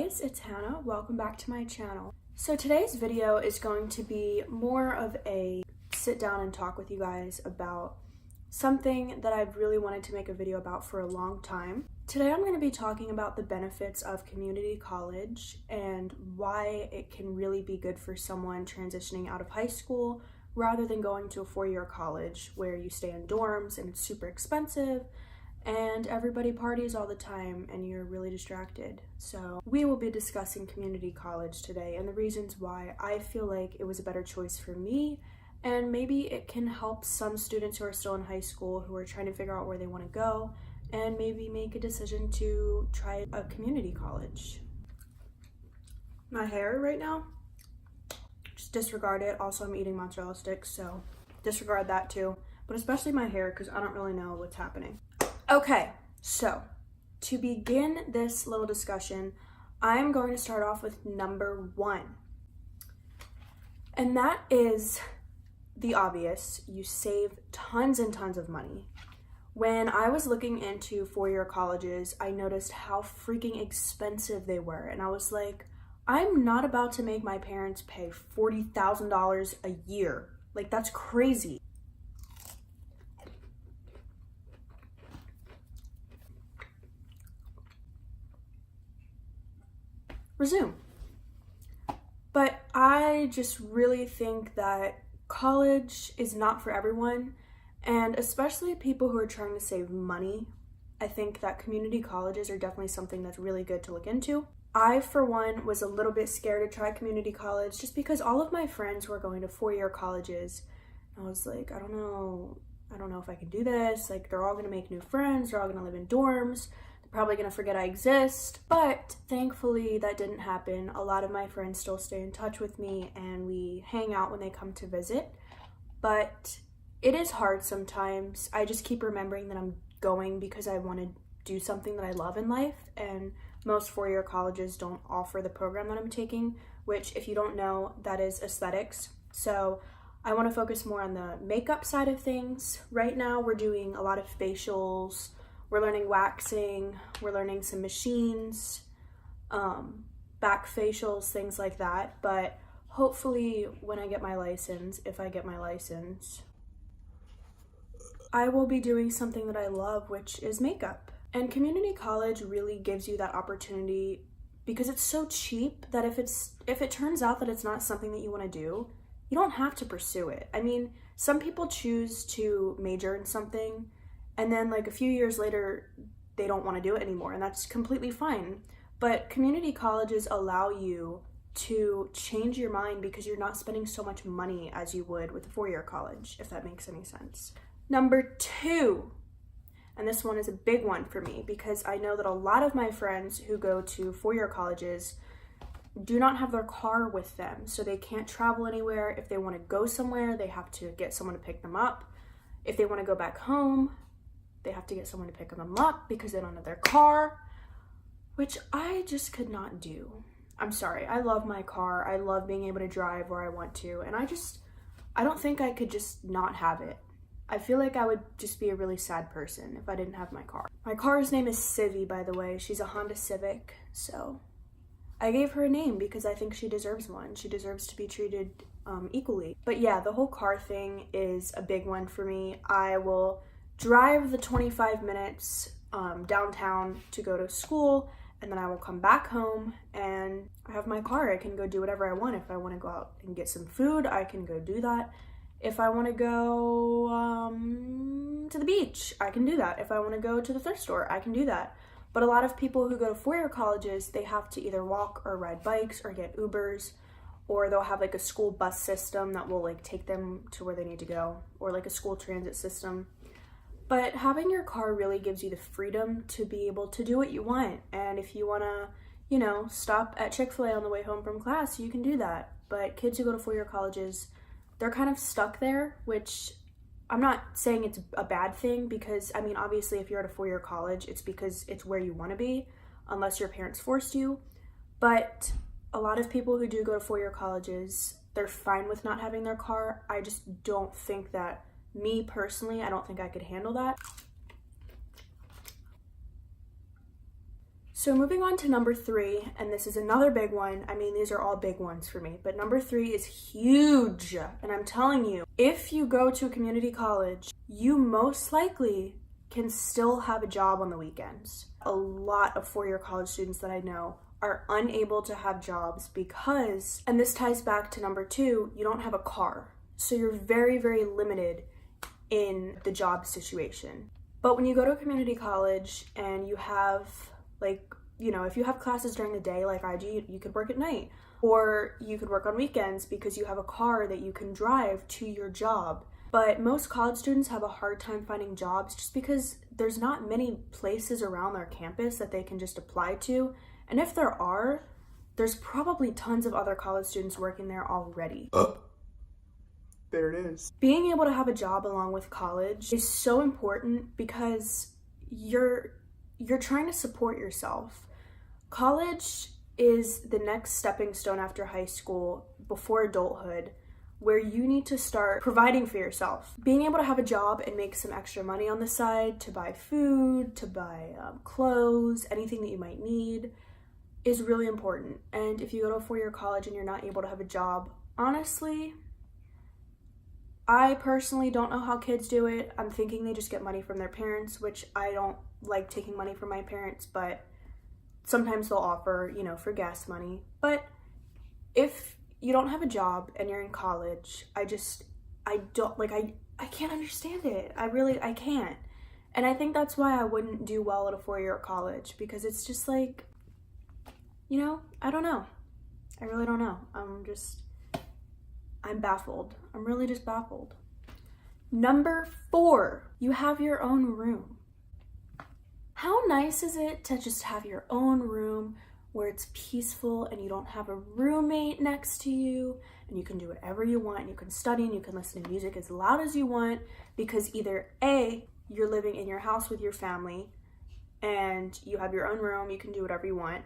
guys, it's Hannah. Welcome back to my channel. So today's video is going to be more of a sit down and talk with you guys about something that I've really wanted to make a video about for a long time. Today I'm going to be talking about the benefits of community college and why it can really be good for someone transitioning out of high school rather than going to a four-year college where you stay in dorms and it's super expensive and everybody parties all the time and you're really distracted. So we will be discussing community college today and the reasons why I feel like it was a better choice for me, and maybe it can help some students who are still in high school who are trying to figure out where they want to go and maybe make a decision to try a community college. My hair right now, just disregard it. Also, I'm eating mozzarella sticks, so disregard that too, but especially my hair because I don't really know what's happening. Okay, so to begin this little discussion, I'm going to start off with number one. And that is the obvious. You save tons and tons of money. When I was looking into four-year colleges, I noticed how freaking expensive they were. And I was like, I'm not about to make my parents pay $40,000 a year. Like, that's crazy. Resume. But I just really think that college is not for everyone, and especially people who are trying to save money. I think that community colleges are definitely something that's really good to look into. I, for one, was a little bit scared to try community college just because all of my friends were going to four-year colleges. I was like, I don't know if I can do this. Like, they're all gonna make new friends, they're all gonna live in dorms, probably gonna forget I exist. But thankfully that didn't happen. A lot of my friends still stay in touch with me and we hang out when they come to visit, but it is hard sometimes. I just keep remembering that I'm going because I want to do something that I love in life, and most four-year colleges don't offer the program that I'm taking, which, if you don't know, that is aesthetics. So I want to focus more on the makeup side of things. Right now we're doing a lot of facials, we're learning waxing, we're learning some machines, back facials, things like that. But hopefully when I get my license, if I get my license, I will be doing something that I love, which is makeup. And community college really gives you that opportunity because it's so cheap that if it turns out that it's not something that you want to do, you don't have to pursue it. I mean, some people choose to major in something and then like a few years later, they don't want to do it anymore, and that's completely fine. But community colleges allow you to change your mind because you're not spending so much money as you would with a four-year college, if that makes any sense. Number two, and this one is a big one for me because I know that a lot of my friends who go to four-year colleges do not have their car with them, so they can't travel anywhere. If they want to go somewhere, they have to get someone to pick them up. If they want to go back home, they have to get someone to pick them up because they don't have their car, which I just could not do. I'm sorry, I love my car. I love being able to drive where I want to, and I don't think I could just not have it. I feel like I would just be a really sad person if I didn't have my car. My car's name is Civvy, by the way. She's a Honda Civic, so I gave her a name because I think she deserves one. She deserves to be treated equally. But yeah, the whole car thing is a big one for me. I will drive the 25 minutes downtown to go to school, and then I will come back home and I have my car. I can go do whatever I want. If I want to go out and get some food, I can go do that. If I want to go to the beach, I can do that. If I want to go to the thrift store, I can do that. But a lot of people who go to four-year colleges, they have to either walk or ride bikes or get Ubers, or they'll have like a school bus system that will like take them to where they need to go, or like a school transit system. But having your car really gives you the freedom to be able to do what you want. And if you want to, stop at Chick-fil-A on the way home from class, you can do that. But kids who go to four-year colleges, they're kind of stuck there, which I'm not saying it's a bad thing because, I mean, obviously if you're at a four-year college, it's because it's where you want to be, unless your parents forced you. But a lot of people who do go to four-year colleges, they're fine with not having their car. I just don't think that, me personally, I don't think I could handle that. So moving on to number 3, and this is another big one. I mean, these are all big ones for me, but number 3 is huge. And I'm telling you, if you go to a community college, you most likely can still have a job on the weekends. A lot of four-year college students that I know are unable to have jobs because, and this ties back to number 2, you don't have a car. So you're very, very limited in the job situation. But when you go to a community college and you have, like, you know, if you have classes during the day like I do, you could work at night. Or you could work on weekends because you have a car that you can drive to your job. But most college students have a hard time finding jobs just because there's not many places around their campus that they can just apply to. And if there are, there's probably tons of other college students working there already. There it is. Being able to have a job along with college is so important because you're trying to support yourself. College is the next stepping stone after high school before adulthood, where you need to start providing for yourself. Being able to have a job and make some extra money on the side to buy food, to buy clothes, anything that you might need is really important. And if you go to a four-year college and you're not able to have a job, honestly, I personally don't know how kids do it. I'm thinking they just get money from their parents, which I don't like taking money from my parents, but sometimes they'll offer, you know, for gas money. But if you don't have a job and you're in college, I can't understand it. I can't. And I think that's why I wouldn't do well at a four-year college, because it's just like, you know, I don't know. I really don't know. I'm baffled. I'm really just baffled. Number 4, you have your own room. How nice is it to just have your own room where it's peaceful and you don't have a roommate next to you and you can do whatever you want and you can study and you can listen to music as loud as you want, because either A, you're living in your house with your family and you have your own room, you can do whatever you want.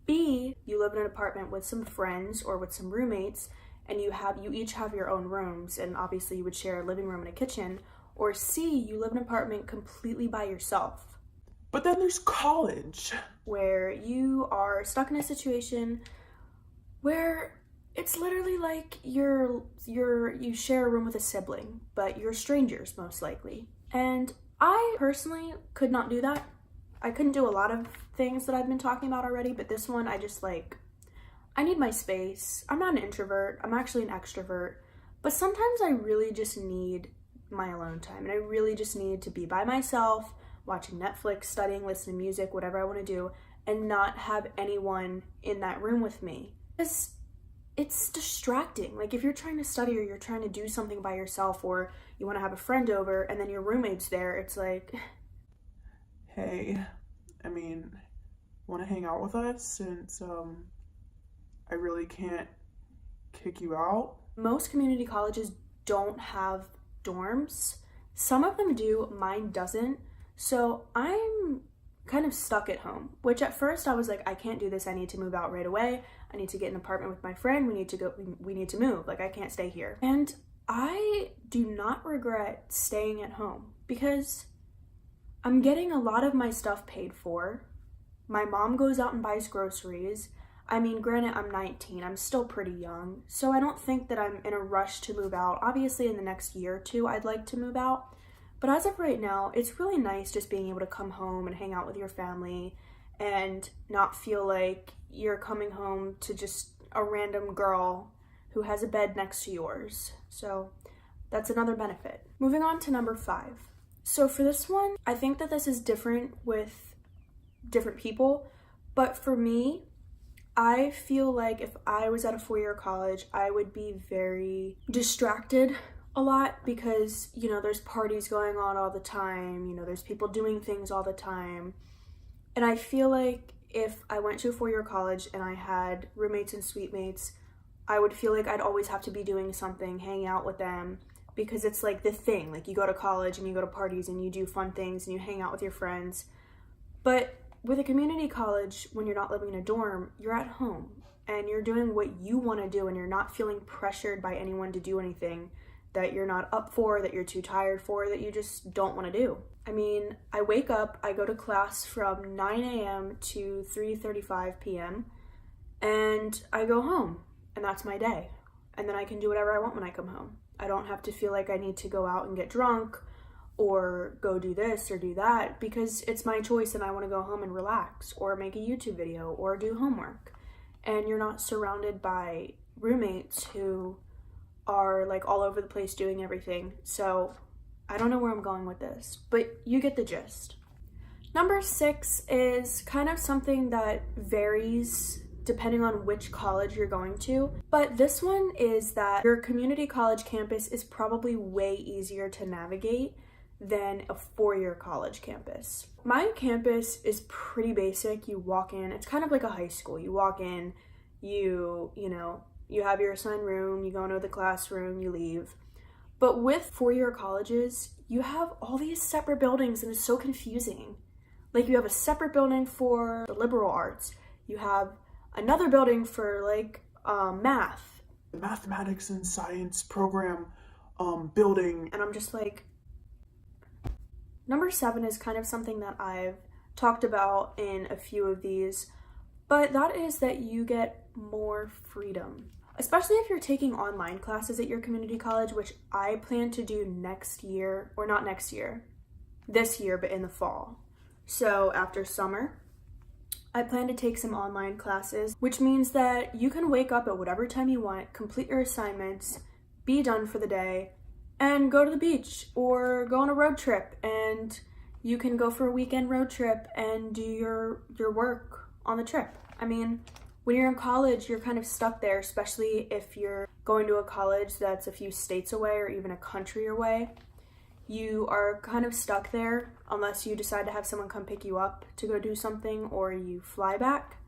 B, you live in an apartment with some friends or with some roommates and you each have your own rooms, and obviously you would share a living room and a kitchen. Or C, you live in an apartment completely by yourself. But then there's college, where you are stuck in a situation where it's literally like you share a room with a sibling, but you're strangers most likely. And I personally could not do that. I couldn't do a lot of things that I've been talking about already, but this one I need my space. I'm not an introvert, I'm actually an extrovert, but sometimes I really just need my alone time, and I really just need to be by myself, watching Netflix, studying, listening to music, whatever I want to do, and not have anyone in that room with me. Because it's distracting. Like, if you're trying to study or you're trying to do something by yourself, or you want to have a friend over and then your roommate's there, it's like, hey, want to hang out with us since I really can't kick you out? Most community colleges don't have dorms. Some of them do, mine doesn't. So I'm kind of stuck at home, which at first I was like, I can't do this. I need to move out right away. I need to get an apartment with my friend. We need to move. Like, I can't stay here. And I do not regret staying at home because I'm getting a lot of my stuff paid for. My mom goes out and buys groceries. Granted, I'm 19, I'm still pretty young, so I don't think that I'm in a rush to move out. Obviously, in the next year or two, I'd like to move out. But as of right now, it's really nice just being able to come home and hang out with your family and not feel like you're coming home to just a random girl who has a bed next to yours. So that's another benefit. Moving on to number 5. So for this one, I think that this is different with different people, but for me, I feel like if I was at a four-year college, I would be very distracted a lot because, you know, there's parties going on all the time, you know, there's people doing things all the time. And I feel like if I went to a four-year college and I had roommates and suite mates, I would feel like I'd always have to be doing something, hang out with them, because it's like the thing. Like, you go to college and you go to parties and you do fun things and you hang out with your friends. But with a community college, when you're not living in a dorm, you're at home and you're doing what you want to do and you're not feeling pressured by anyone to do anything. that you're not up for, that you're too tired for, that you just don't want to do. I mean, I wake up, I go to class from 9 a.m. to 3:35 p.m. and I go home, and that's my day. And then I can do whatever I want when I come home. I don't have to feel like I need to go out and get drunk or go do this or do that, because it's my choice and I want to go home and relax or make a YouTube video or do homework. And you're not surrounded by roommates who are like all over the place doing everything. So I don't know where I'm going with this, but you get the gist. Number 6 is kind of something that varies depending on which college you're going to, but this one is that your community college campus is probably way easier to navigate than a four-year college campus. My campus is pretty basic. You walk in, it's kind of like a high school. You walk in, you have your assigned room, you go into the classroom, you leave. But with four-year colleges, you have all these separate buildings and it's so confusing. Like, you have a separate building for the liberal arts. You have another building for like math. The mathematics and science program building. And I'm just like, number 7 is kind of something that I've talked about in a few of these, but that is that you get more freedom. Especially if you're taking online classes at your community college, which I plan to do next year, or not next year, this year, but in the fall. So after summer, I plan to take some online classes, which means that you can wake up at whatever time you want, complete your assignments, be done for the day, and go to the beach or go on a road trip. And you can go for a weekend road trip and do your work on the trip. I mean, when you're in college, you're kind of stuck there, especially if you're going to a college that's a few states away or even a country away. You are kind of stuck there unless you decide to have someone come pick you up to go do something or you fly back.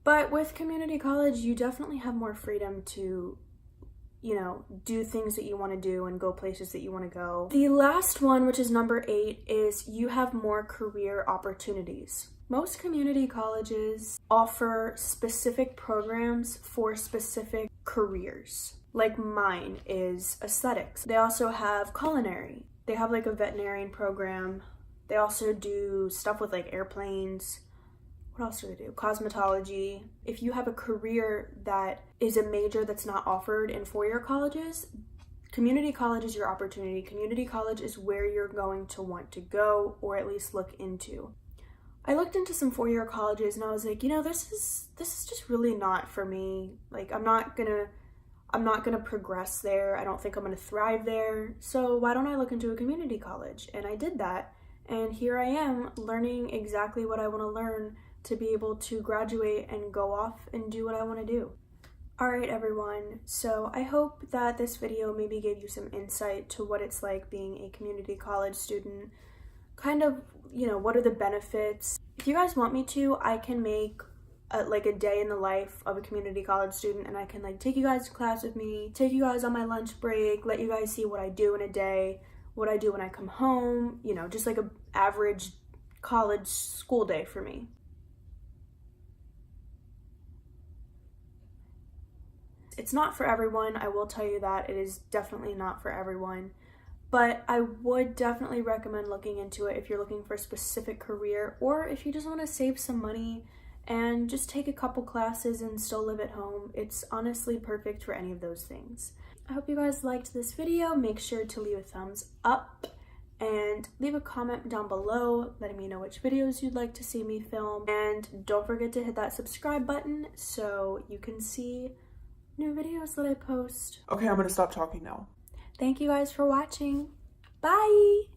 But with community college, you definitely have more freedom to, do things that you want to do and go places that you want to go. The last one, which is number 8, is you have more career opportunities. Most community colleges offer specific programs for specific careers. Like mine is aesthetics. They also have culinary. They have like a veterinarian program. They also do stuff with like airplanes. What else do they do? Cosmetology. If you have a career that is a major that's not offered in four-year colleges, community college is your opportunity. Community college is where you're going to want to go, or at least look into. I looked into some four-year colleges and I was like, this is just really not for me. Like, I'm not gonna progress there. I don't think I'm gonna thrive there. So why don't I look into a community college? And I did that. And here I am learning exactly what I want to learn to be able to graduate and go off and do what I want to do. All right, everyone. So I hope that this video maybe gave you some insight to what it's like being a community college student. Kind of, what are the benefits? If you guys want me to, I can make a day in the life of a community college student, and I can take you guys to class with me, take you guys on my lunch break, let you guys see what I do in a day, what I do when I come home, just like a average college school day for me. It's not for everyone, I will tell you that. It is definitely not for everyone. But I would definitely recommend looking into it if you're looking for a specific career, or if you just want to save some money and just take a couple classes and still live at home. It's honestly perfect for any of those things. I hope you guys liked this video. Make sure to leave a thumbs up and leave a comment down below letting me know which videos you'd like to see me film. And don't forget to hit that subscribe button so you can see new videos that I post. Okay, I'm gonna stop talking now. Thank you guys for watching. Bye!